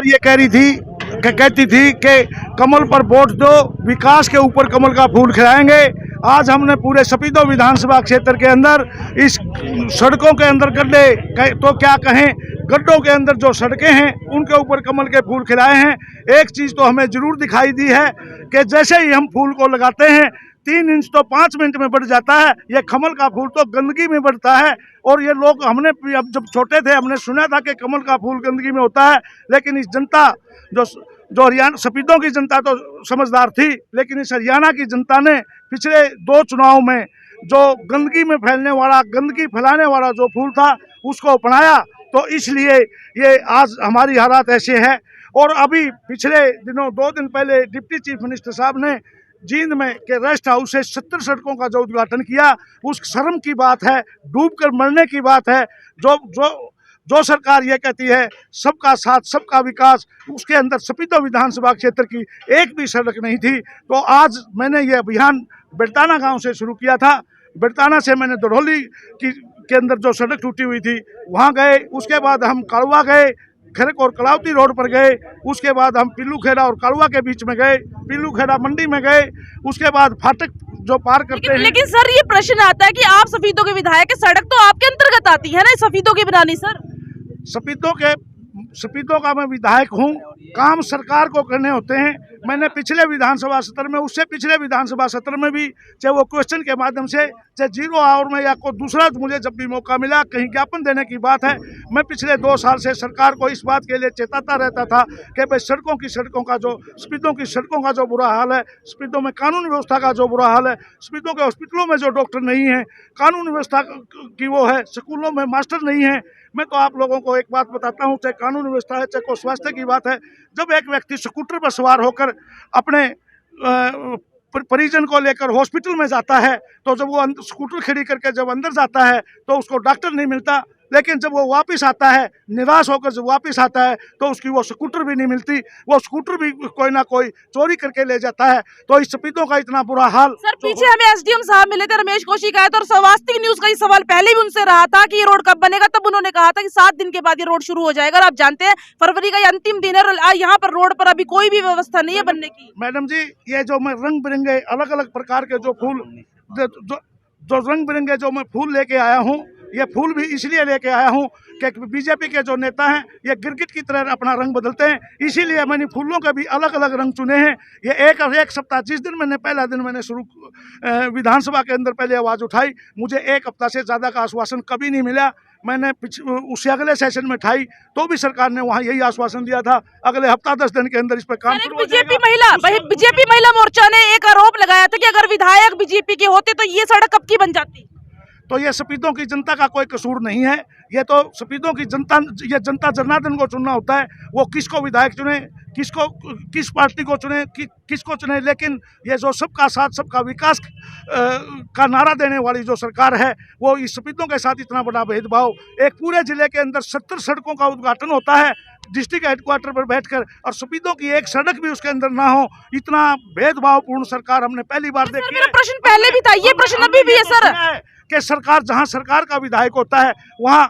सरकार ये कहती थी कि कमल पर वोट दो, विकास के ऊपर कमल का फूल खिलाएंगे। आज हमने पूरे सपीदो विधानसभा क्षेत्र के अंदर इस सड़कों के अंदर गड्ढे तो क्या कहें, गड्ढों के अंदर जो सड़कें हैं उनके ऊपर कमल के फूल खिलाए हैं। एक चीज़ तो हमें जरूर दिखाई दी है कि जैसे ही हम फूल को लगाते हैं 3 इंच तो 5 मिनट में बढ़ जाता है, ये कमल का फूल तो गंदगी में बढ़ता है। और ये लोग, हमने अब जब छोटे थे हमने सुना था कि कमल का फूल गंदगी में होता है, लेकिन इस जनता जो हरियाणा सपीदों की जनता तो समझदार थी, लेकिन इस हरियाणा की जनता ने पिछले 2 चुनाव में जो गंदगी में गंदगी फैलाने वाला जो फूल था उसको अपनाया, तो इसलिए ये आज हमारी हालात ऐसे है। और अभी पिछले दिनों 2 दिन पहले डिप्टी चीफ मिनिस्टर साहब ने जींद में के रेस्ट हाउस से 70 सड़कों का जो उद्घाटन किया, उस शर्म की बात है, डूबकर मरने की बात है। जो सरकार ये कहती है सबका साथ सबका विकास, उसके अंदर सपीदो विधानसभा क्षेत्र की एक भी सड़क नहीं थी। तो आज मैंने ये अभियान बेड़ताना गांव से शुरू किया था। बेड़ताना से मैंने दड़ोली के अंदर जो सड़क टूटी हुई थी वहाँ गए, उसके बाद हम कालवा गए, खरक और कलावती रोड पर गए, उसके बाद हम पिल्लू खेड़ा और कालवा के बीच में गए, पिल्लू खेड़ा मंडी में गए, उसके बाद फाटक जो पार करते हैं। लेकिन सर ये प्रश्न आता है कि आप सफीदों के विधायक है, सड़क तो आपके अंतर्गत आती है ना, सफीदों की बनानी। सर सपीदों का मैं विधायक हूँ, काम सरकार को करने होते हैं। मैंने पिछले विधानसभा सत्र में, उससे पिछले विधानसभा सत्र में भी, चाहे वो क्वेश्चन के माध्यम से, चाहे 0 आवर में या कोई दूसरा, मुझे जब भी मौका मिला कहीं ज्ञापन देने की बात है, मैं पिछले 2 साल से सरकार को इस बात के लिए चेताता रहता था कि भाई सपीदों की सड़कों का जो बुरा हाल है, सपीदों में कानून व्यवस्था का जो बुरा हाल है, सपीदों के हॉस्पिटलों में जो डॉक्टर नहीं है, कानून व्यवस्था की वो है, स्कूलों में मास्टर नहीं है। मैं तो आप लोगों को एक बात बताता हूँ, चाहे कानून व्यवस्था है, चाहे कोई स्वास्थ्य की बात है, जब एक व्यक्ति स्कूटर पर सवार होकर अपने परिजन को लेकर हॉस्पिटल में जाता है, तो जब वो स्कूटर खड़ी करके जब अंदर जाता है तो उसको डॉक्टर नहीं मिलता, लेकिन जब वो वापस आता है, निराश होकर जब वापस आता है तो उसकी वो स्कूटर भी नहीं मिलती, वो स्कूटर भी कोई ना कोई चोरी करके ले जाता है। तो इस सपीदों का इतना बुरा हाल। सर पीछे हमें एसडीएम साहब मिले थे, रमेश कौशिक आए थे, और स्वास्थ्य न्यूज का ये सवाल पहले भी उनसे रहा था कि ये रोड कब बनेगा, तब उन्होंने कहा था कि 7 दिन के बाद ये रोड शुरू हो जाएगा। और आप जानते हैं फरवरी का ये अंतिम दिन है और यहाँ पर रोड पर अभी कोई भी व्यवस्था नहीं है बनने की। मैडम जी, ये जो मैं रंग बिरंगे अलग अलग प्रकार के जो फूल जो रंग बिरंगे जो मैं फूल लेके आया हूँ, ये फूल भी इसलिए लेके आया हूँ कि बीजेपी के जो नेता हैं ये गिरगिट की तरह अपना रंग बदलते हैं, इसीलिए मैंने फूलों के भी अलग अलग रंग चुने हैं। ये एक सप्ताह, जिस दिन पहला दिन मैंने शुरू विधानसभा के अंदर पहले आवाज़ उठाई, मुझे 1 हफ्ता से ज़्यादा का आश्वासन कभी नहीं मिला। मैंने उससे अगले सेशन में उठाई तो भी सरकार ने वहाँ यही आश्वासन दिया था अगले हफ्ता 10 दिन के अंदर इस पर काम शुरू हो जाएगा। बीजेपी महिला मोर्चा ने एक आरोप लगाया था कि अगर विधायक बीजेपी के होते तो ये सड़क कब की बन जाती। तो ये सपीदों की जनता का कोई कसूर नहीं है, ये तो सपीदों की जनता, ये जनता जनार्दन को चुनना होता है, वो किसको विधायक चुने, किस पार्टी को चुने, किसको चुने। लेकिन ये जो सबका साथ सबका विकास का नारा देने वाली जो सरकार है, वो इस सपीदों के साथ इतना बड़ा भेदभाव, एक पूरे जिले के अंदर 70 सड़कों का उद्घाटन होता है डिस्ट्रिक्ट हेडक्वार्टर पर बैठकर, और सपीदों की एक सड़क भी उसके अंदर ना हो, इतना भेदभावपूर्ण सरकार हमने पहली बार देखी है। प्रश्न पहले भी था, ये प्रश्न अभी भी है सर, कि सरकार, जहां सरकार का विधायक होता है वहां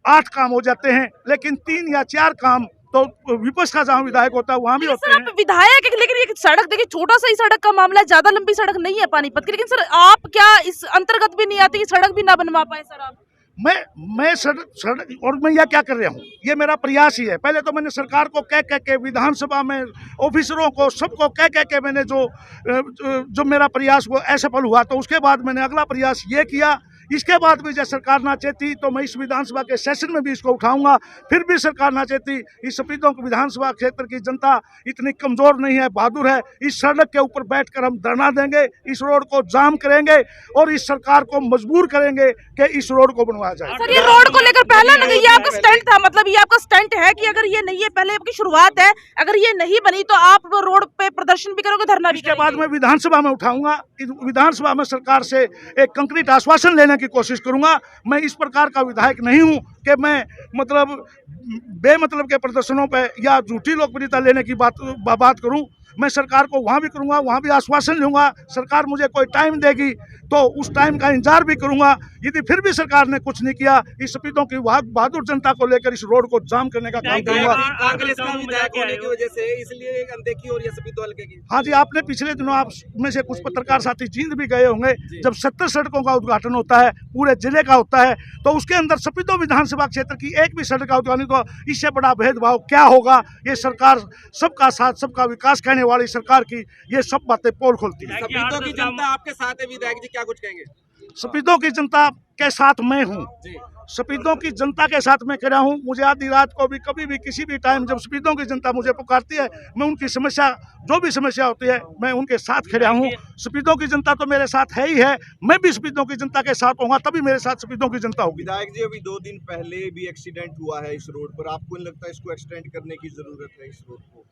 8 काम हो जाते हैं, लेकिन 3 या 4 काम तो विपक्ष का जहां विधायक होता है वहां भी होते हैं। विधायक है, लेकिन ये सड़क देखिए, छोटा सा ही सड़क का मामला है, ज्यादा लंबी सड़क नहीं है पानीपत की, लेकिन सर आप क्या इस अंतर्गत भी नहीं आती, सड़क भी ना बनवा पाए सर आप? मैं सड़क और मैं यह क्या कर रहा हूँ, ये मेरा प्रयास ही है। पहले तो मैंने सरकार को कह के विधानसभा में ऑफिसरों को सबको कह के मैंने जो मेरा प्रयास वो असफल हुआ, तो उसके बाद मैंने अगला प्रयास ये किया। इसके बाद भी जब सरकार ना चाहती तो मैं इस विधानसभा के सेशन में भी इसको उठाऊंगा, फिर भी सरकार ना चाहती। इस सपीदों को विधानसभा क्षेत्र की जनता इतनी कमजोर नहीं है, बहादुर है। इस सड़क के ऊपर बैठकर हम धरना देंगे, इस रोड को जाम करेंगे और इस सरकार को मजबूर करेंगे कि इस रोड को बनवाया जाए। सर ये रोड को लेकर पहला ये आपका स्टंट था, मतलब ये आपका स्टंट है कि अगर ये नहीं है, पहले आपकी शुरुआत है, अगर ये नहीं बनी तो आप रोड पे प्रदर्शन भी करोगे, धरना भी? इसके बाद मैं विधानसभा में उठाऊंगा, विधानसभा में सरकार से एक कंक्रीट आश्वासन लेने की कोशिश करूंगा। मैं इस प्रकार का विधायक नहीं हूं कि मैं बेमतलब के प्रदर्शनों पे या झूठी लोकप्रियता लेने की बात करूं। मैं सरकार को वहाँ भी करूँगा, वहाँ भी आश्वासन लूँगा। सरकार मुझे कोई टाइम देगी तो उस टाइम का इंतजार भी करूँगा। यदि फिर भी सरकार ने कुछ नहीं किया, इस सपीतों की बहादुर जनता को लेकर इस रोड को जाम करने का काम करूँगा। कांग्रेस का विधायक होने की वजह से इसलिए अनदेखी हो रही है सपीतों हल्के की। हाँ जी, आपने पिछले दिनों आप में से कुछ पत्रकार साथी जींद भी गए होंगे। जब 70 सड़कों का उद्घाटन होता है, पूरे जिले का होता है, तो उसके अंदर सपीतों विधानसभा क्षेत्र की एक भी सड़क का उद्घाटन, तो इससे बड़ा भेदभाव क्या होगा। ये सरकार सबका साथ सबका विकास कहने वाली सरकार की ये सब बातें पोल खोलती है। सपीतों की जनता आपके साथ है, विधायक जी क्या कुछ कहेंगे? सपीतों की जनता के साथ मैं हूँ, सपीतों की जनता के साथ मैं खड़ा हूँ। मुझे आधी रात को भी, कभी भी, किसी भी टाइम जब सपीतों की जनता मुझे पुकारती है, मैं उनकी समस्या, जो भी समस्या होती है, मैं उनके साथ खड़ा हूँ। सपीतों की जनता तो मेरे साथ है ही है, मैं भी सपीतों की जनता के साथ होऊंगा, तभी मेरे साथ सपीतों की जनता होगी। विधायक जी, अभी 2 दिन पहले भी एक्सीडेंट हुआ है इस रोड पर, आपको नहीं लगता इसको एक्सटेंड करने की जरूरत है? इस रोड को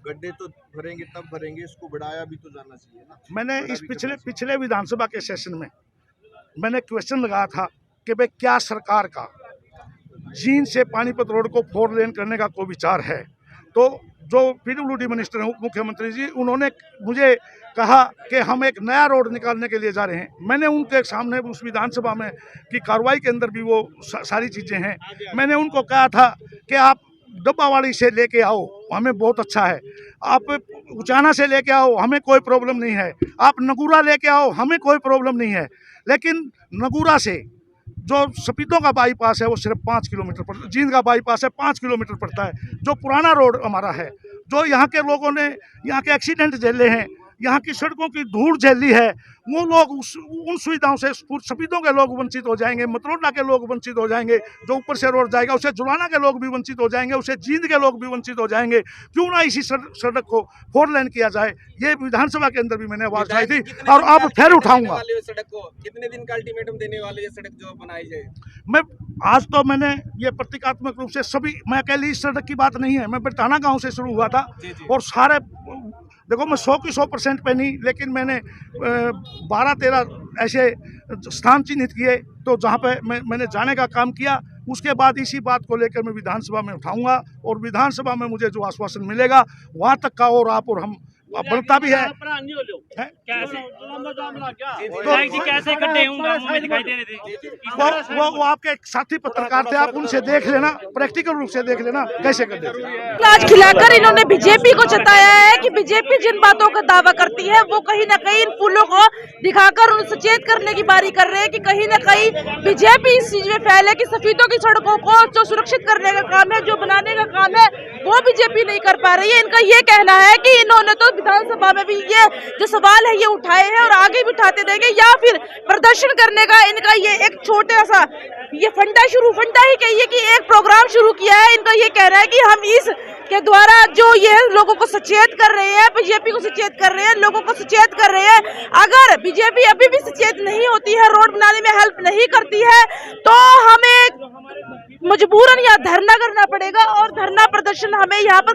गड्ढे तो भरेंगे तब भरेंगे, इसको बढ़ाया भी तो जाना चाहिए ना। मैंने इस पिछले विधानसभा के सेशन में मैंने क्वेश्चन लगाया था कि भाई क्या सरकार का जींद से पानीपत रोड को 4 लेन करने का कोई विचार है। तो जो PWD मिनिस्टर हैं, उप मुख्यमंत्री जी, उन्होंने मुझे कहा कि हम एक नया रोड निकालने के लिए जा रहे हैं। मैंने उनके सामने उस विधानसभा में की कार्रवाई के अंदर भी वो सारी चीज़ें हैं। मैंने उनको कहा था कि आप डब्बावाड़ी से लेके आओ, हमें बहुत अच्छा है। आप उचाना से लेके आओ, हमें कोई प्रॉब्लम नहीं है। आप नगूरा लेके आओ, हमें कोई प्रॉब्लम नहीं है। लेकिन नगूरा से जो सपीतों का बाईपास है वो सिर्फ 5 किलोमीटर पड़ता है, जींद का बाईपास है 5 किलोमीटर पड़ता है। जो पुराना रोड हमारा है, जो यहाँ के लोगों ने यहाँ के एक्सीडेंट झेले हैं, यहाँ की सड़कों की धूल झेली है, वो लोग उन सुविधाओं से सपीतों के लोग वंचित हो जाएंगे, मतरोडा के लोग वंचित हो जाएंगे। जो ऊपर से रोड जाएगा उससे जुलाना के लोग भी वंचित हो जाएंगे, उससे जींद के लोग भी वंचित हो जाएंगे। क्यों ना इसी सड़क को 4 लेन किया जाए। ये विधानसभा के अंदर भी मैंने आवाज उठाई थी और अब फिर उठाऊंगा। सड़क को कितने दिन का अल्टीमेटम देने वाले ये सड़क जो बनाई जाए? मैं आज तो मैंने ये प्रतीकात्मक रूप से सभी, मैं अकेली इस सड़क की बात नहीं है, मैं बिरताना गाँव से शुरू हुआ था और सारे, देखो मैं 100 की 100% पे नहीं, लेकिन मैंने 12-13 ऐसे स्थान चिन्हित किए तो जहाँ पे मैंने जाने का काम किया। उसके बाद इसी बात को लेकर मैं विधानसभा में उठाऊंगा और विधानसभा में मुझे जो आश्वासन मिलेगा वहाँ तक का और आप और हम बनता भी है। वो आपके साथी पत्रकार थे, आप उनसे देख लेना, प्रैक्टिकल रूप से देख लेना कैसे कर देते। आज खिलाकर इन्होंने बीजेपी को जताया है कि बीजेपी जिन बातों का दावा करती है वो कहीं ना कहीं इन फूलों को दिखाकर उन्हें सचेत करने की बारी कर रहे हैं कि कहीं ना कहीं बीजेपी इस चीज में फैले कि सफेदों की सड़कों को जो सुरक्षित करने का काम है, जो बनाने का काम है, वो बीजेपी नहीं कर पा रही है। इनका ये कहना है कि इन्होंने तो विधानसभा में भी ये जो सवाल है ये उठाए हैं और आगे भी उठाते रहेंगे, या फिर प्रदर्शन करने का इनका ये एक छोटा सा ये फंडा ही कहिए कि एक प्रोग्राम शुरू किया है। इनका ये कहना है कि हम इस के द्वारा जो ये लोगों को सचेत कर रहे हैं, बीजेपी को सचेत कर रहे हैं, लोगों को सचेत कर रहे हैं। अगर बीजेपी अभी भी सचेत नहीं होती है, रोड बनाने में हेल्प नहीं करती है, तो हमें मजबूरन यहाँ धरना करना पड़ेगा और धरना प्रदर्शन हमें यहाँ पर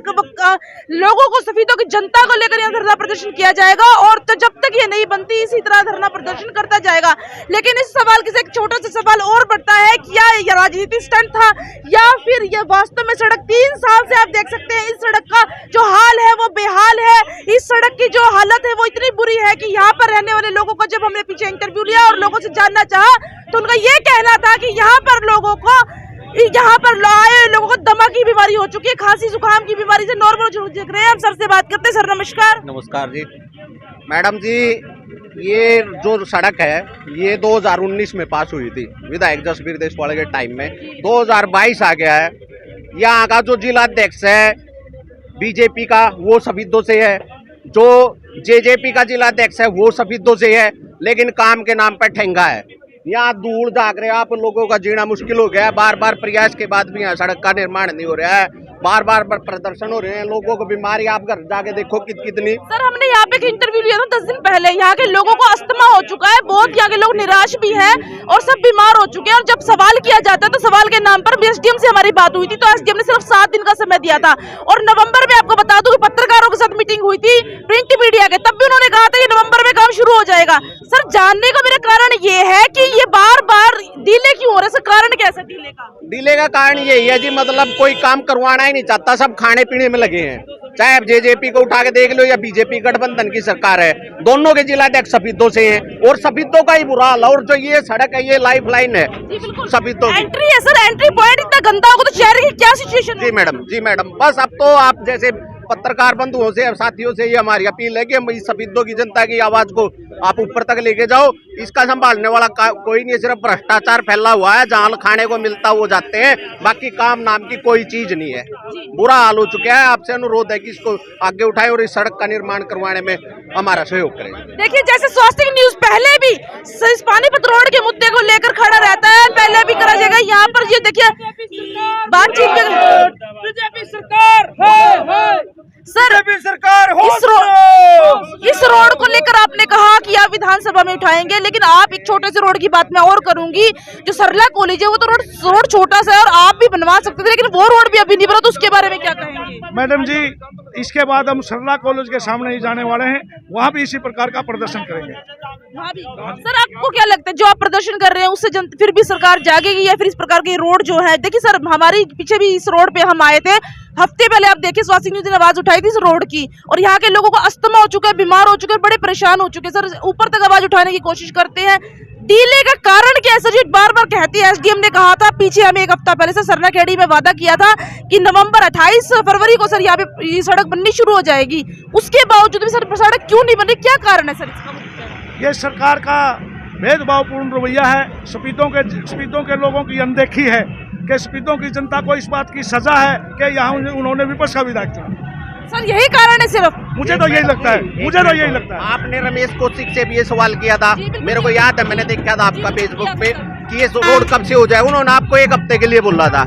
लोगों को, सफेदों की जनता को लेकर यहाँ धरना प्रदर्शन किया जाएगा। और तो जब तक ये नहीं बनती इसी तरह धरना प्रदर्शन करता जाएगा। लेकिन इस सवाल के से एक छोटा सा सवाल और बढ़ता है, क्या ये राजनीतिक स्टंट था या फिर ये वास्तव में सड़क 3 साल से आप देख सकते हैं इस सड़क का जो हाल है वो बेहाल है। इस सड़क की जो हालत है वो इतनी बुरी है कि यहाँ पर रहने वाले लोगों को जब हमने पीछे इंटरव्यू लिया और लोगों से जानना चाहा तो उनका ये कहना था कि यहाँ पर लोगों को, यहाँ पर आए लोगों को दमा की बीमारी हो चुकी है, खांसी जुकाम की बीमारी से नॉर्मल देख रहे हैं। हम सर से बात करते हैं। सर नमस्कार। नमस्कार जी। मैडम जी, ये जो सड़क है ये 2019 में पास हुई थी विधायक जसबीर देशवाल के टाइम में। 2022 आ गया है, यहाँ का जो जिलाध्यक्ष है बीजेपी का वो सफेदों से है, जो जेजेपी का जिलाध्यक्ष है वो सफेदों से है, लेकिन काम के नाम पर ठेंगा है। यहाँ धूल झाग रहे, आप लोगों का जीना मुश्किल हो गया है। बार बार प्रयास के बाद भी यहाँ सड़क का निर्माण नहीं हो रहा है, बार बार प्रदर्शन हो रहे हैं, लोगों को बीमारी, आप घर जाके देखो कितनी। सर हमने यहाँ पे एक इंटरव्यू लिया था 10 दिन पहले, यहाँ के लोगों को अस्थमा हो चुका है, बहुत यहाँ के लोग निराश भी हैं और सब बीमार हो चुके हैं। और जब सवाल किया जाता है तो सवाल के नाम पर एसडीएम से हमारी बात हुई थी, तो एसडीएम ने सिर्फ 7 दिन का समय दिया था। और नवंबर में आपको बता दूं कि पत्रकारों के साथ मीटिंग हुई थी प्रिंट मीडिया के, तब भी उन्होंने कहा था कि नवंबर में काम शुरू हो जाएगा। सर जानने का मेरा कारण ये है कि ये बार बार डिले क्यों हो रहा है? सर कारण कैसा डिले का? डिले का कारण यही है जी, मतलब कोई काम करवाना ही नहीं चाहता, सब खाने पीने में लगे हैं। चाहे आप जेजेपी को उठा के देख लो या बीजेपी गठबंधन की सरकार है, दोनों के जिलाध्यक्ष सफेदों से हैं और सफेदों का ही बुरा हाल है। और जो ये सड़क है ये लाइफ लाइन है सफेदों की। एंट्री है सर, एंट्री पॉइंट इतना गंदा होगा तो शहर की क्या सिचुएशन? जी मैडम बस अब तो आप जैसे पत्रकार बंधुओं से साथियों से ये हमारी अपील है कि हम इस सफेदों की जनता की आवाज को आप ऊपर तक लेके जाओ। इसका संभालने वाला कोई नहीं, सिर्फ भ्रष्टाचार फैला हुआ है, जहाँ खाने को मिलता वो जाते हैं, बाकी काम नाम की कोई चीज नहीं है। बुरा हाल हो चुका है। आपसे अनुरोध है कि इसको आगे उठाएं और इस सड़क का निर्माण करवाने में हमारा सहयोग करें। देखिए जैसे स्वास्थ्य न्यूज पहले भी इस पानीपत रोड के मुद्दे को लेकर खड़ा रहता है, पहले भी करा जाएगा। यहाँ पर ये देखिए बातचीत में बीजेपी सरकार सर सरकार हो इस रोड को लेकर आपने कहा कि आप विधानसभा में उठाएंगे, लेकिन आप एक छोटे से रोड की बात मैं और करूंगी। जो सरला कॉलेज है वो तो रोड छोटा सा है और आप भी बनवा सकते थे, लेकिन वो रोड भी अभी नहीं बना, तो उसके बारे में क्या कहेंगे? मैडम जी, इसके बाद हम सरला कॉलेज के सामने ही जाने वाले हैं, वहाँ भी इसी प्रकार का प्रदर्शन करेंगे। वहाँ भी सर आपको क्या लगता है जो आप प्रदर्शन कर रहे हैं उससे फिर भी सरकार जागेगी या फिर इस प्रकार की रोड जो है? देखिए सर हमारी पीछे भी इस रोड पे हम आए थे हफ्ते पहले, आप देखिए स्वास्थ्य न्यूज ने आवाज उठाई थी इस रोड की, और यहाँ के लोगों को अस्थमा हो चुका है, बीमार हो चुके हैं, बड़े परेशान हो चुके हैं। सर ऊपर तक आवाज उठाने की कोशिश करते हैं, डीले का कारण क्या है सर? जी बार बार कहती है, एसडीएम ने कहा था पीछे हमें एक हफ्ता पहले से सरना खेड़ी में वादा किया था कि नवंबर 28 फरवरी को सर यहाँ पे ये सड़क बननी शुरू हो जाएगी, उसके बावजूद भी सर सड़क क्यों नहीं बनी? क्या कारण है सर इसका? ये सरकार का भेदभावपूर्ण रवैया है। सफेदों के लोगों की अनदेखी है कि सफेदों की जनता को इस बात की सजा है कि यहाँ उन्होंने विपक्ष का विधायक चुना। सर यही कारण है सिर्फ? मुझे तो यही लगता है। आपने रमेश कौशिक से भी ये सवाल किया था, मेरे को याद है, मैंने देखा था आपका फेसबुक पे कि ये रोड कब से हो जाए। उन्होंने आपको एक हफ्ते के लिए बोला था,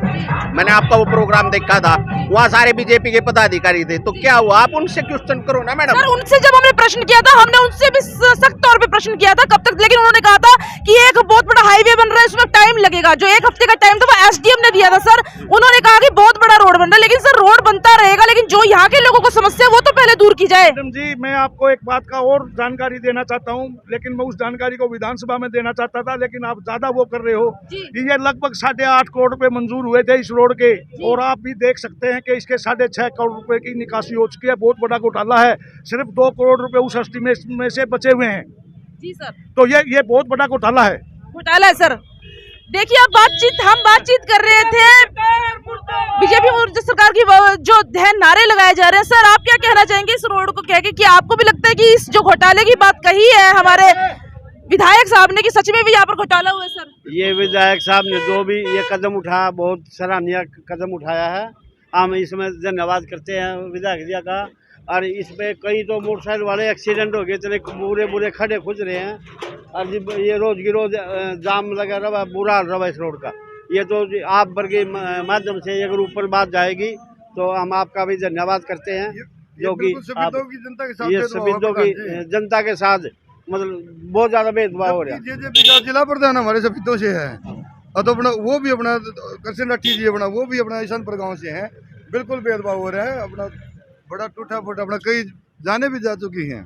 मैंने आपका वो प्रोग्राम देखा था, वहाँ सारे बीजेपी के पदाधिकारी थे। तो क्या हुआ? आप उनसे क्वेश्चन करो ना मैडम। सर उनसे जब हमने प्रश्न किया था, हमने उनसे भी सख्त तौर पे प्रश्न किया था कब तक, लेकिन उन्होंने कहा था कि एक बहुत बड़ा हाईवे बन रहा है, उसमें टाइम लगेगा। जो एक हफ्ते का टाइम था वो एसडीएम ने दिया था सर। उन्होंने कहा कि बहुत बड़ा रोड बन रहा है, लेकिन सर रोड बनता रहेगा, लेकिन जो यहाँ के लोगों को समस्या वो तो पहले दूर की जाए। मैडम जी, मैं आपको एक बात का और जानकारी देना चाहता हूँ, लेकिन मैं उस जानकारी को विधानसभा में देना चाहता था, लेकिन आप ज्यादा वो कर रहे हो। ये लगभग 8.5 करोड़ रुपए मंजूर हुए थे इस रोड के, और आप भी देख सकते हैं कि इसके 6.5 करोड़ रुपए की निकासी हो चुकी है। बहुत बड़ा घोटाला है, सिर्फ 2 करोड़ रुपए उस एस्टीमेट में से बचे हुए हैं। जी सर, तो ये बहुत बड़ा घोटाला है। घोटाला है सर। देखिए हम बातचीत कर रहे थे बीजेपी सरकार की जो नारे लगाए जा रहे हैं। सर आप क्या कहना चाहेंगे इस रोड को कह के, कि आपको भी लगता है कि इस जो घोटाले की बात कही है हमारे विधायक साहब ने कि सच में भी यहाँ पर घोटाला हुआ है? सर ये विधायक साहब ने जो भी ये कदम उठाया, बहुत सराहनीय कदम उठाया है, हम इसमें धन्यवाद करते हैं विधायक जी का। और इसमें कई तो मोटरसाइकिल वाले एक्सीडेंट हो गए, इतने बुरे खड़े खुज रहे हैं, और ये रोज की रोज जाम लगा रहा, बुरा हाल रहा इस रोड का। ये तो आप वर्ग माध्यम से अगर ऊपर बात जाएगी तो हम आपका भी धन्यवाद करते हैं, जो कि ये सफेदों की जनता के साथ मतलब बहुत ज्यादा भेदभाव हो रहा है। जेजेपी का जिला प्रधान हमारे सफेदों से है, और तो अपना वो भी अपना कृष्ण लाठी जी अपना वो भी अपना ईशानपुर गाँव से है। बिल्कुल भेदभाव हो रहा है, अपना बड़ा टूटा फूटा अपना कई जाने भी जा चुकी हैं।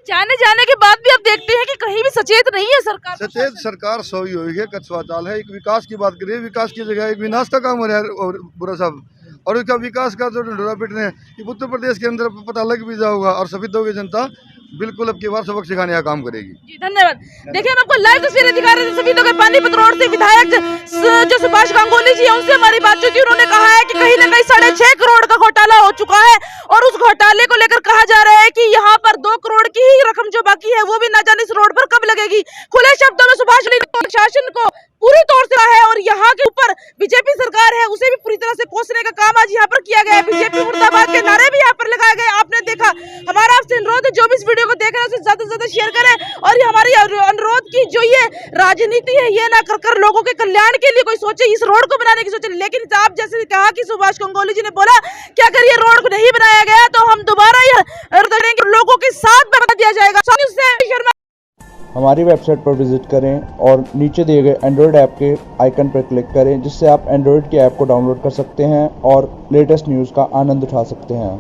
जाने के बाद भी आप देखते हैं कि कहीं भी सचेत नहीं है सरकार। सचेत सरकार सोई हुई है, कछुआ चाल है। एक विकास की बात करिए, विकास की जगह एक विनाश का काम हो रहा है और बुरा साहब। और उसका विकास का जो ढोरा पिटने उत्तर प्रदेश के अंदर पता लग भी जाओगा, और सफेदों की जनता बिल्कुल अब की बार सबक सिखाने का काम करेगी। जी धन्यवाद। देखिए हम आपको लाइव तस्वीरें दिखा रहे थे सफेदों के पानीपत रोड से। विधायक जो सुभाष गांगुली जी है उनसे हमारी बातचीत हुई, उन्होंने कहा है कि कहीं न कहीं 6.5 करोड़ का घोटाला हो चुका है, और उस घोटाले को लेकर कहा जा रहा है कि यहाँ पर 2 करोड़ की ही रकम जो बाकी है वो भी ना जाने इस रोड पर कब लगेगी। खुले शब्दों में सुभाष शासन को पूरी तौर से है, और यहाँ के ऊपर बीजेपी सरकार है उसे भी पूरी तरह से कोसने का काम आज यहाँ पर किया गया है। बीजेपी मुर्दाबाद के नारे भी यहाँ पर लगाए गए, आपने देखा। हमारा आपसे अनुरोध है जो भी इस वीडियो को देख रहे हैं उसे ज्यादा से ज्यादा शेयर करें, और ये हमारी अनुरोध की जो ये राजनीति है ये ना कर लोगों के कल्याण के लिए कोई सोचे, इस रोड को बनाने की सोचे। लेकिन आप जैसे कहा कि सुभाष गांगुली जी ने बोला कि अगर ये रोड को नहीं बनाया गया तो हम दोबारा ये लोगों के साथ बता दिया जाएगा। हमारी वेबसाइट पर विजिट करें और नीचे दिए गए एंड्रॉयड ऐप के आइकन पर क्लिक करें, जिससे आप एंड्रॉयड की ऐप को डाउनलोड कर सकते हैं और लेटेस्ट न्यूज़ का आनंद उठा सकते हैं।